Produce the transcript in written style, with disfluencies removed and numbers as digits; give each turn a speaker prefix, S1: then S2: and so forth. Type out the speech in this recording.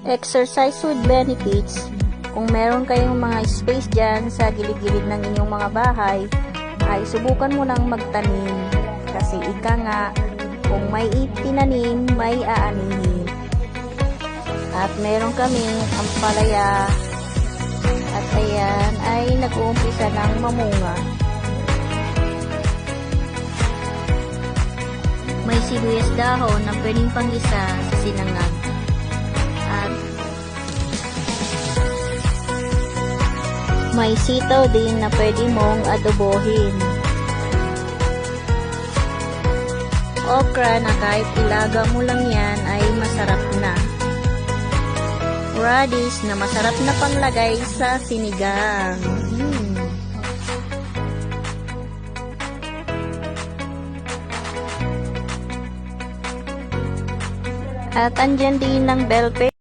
S1: Exercise with benefits. Kung meron kayong mga space dyan sa gilid-gilid ng inyong mga bahay, ay subukan mo nang magtanim. Kasi ika nga, kung may itinanim, may aanihin. At meron kaming ampalaya. At ayan, ay nag-uumpisa ng mamunga. May sibuyas dahon na pwedeng panggisa sa sinangag. At may sitaw din na pwede mong adobohin. Okra na kahit ilaga mo lang yan ay masarap na. Radish na masarap na panglagay sa sinigang. At andyan din ng bell pepper.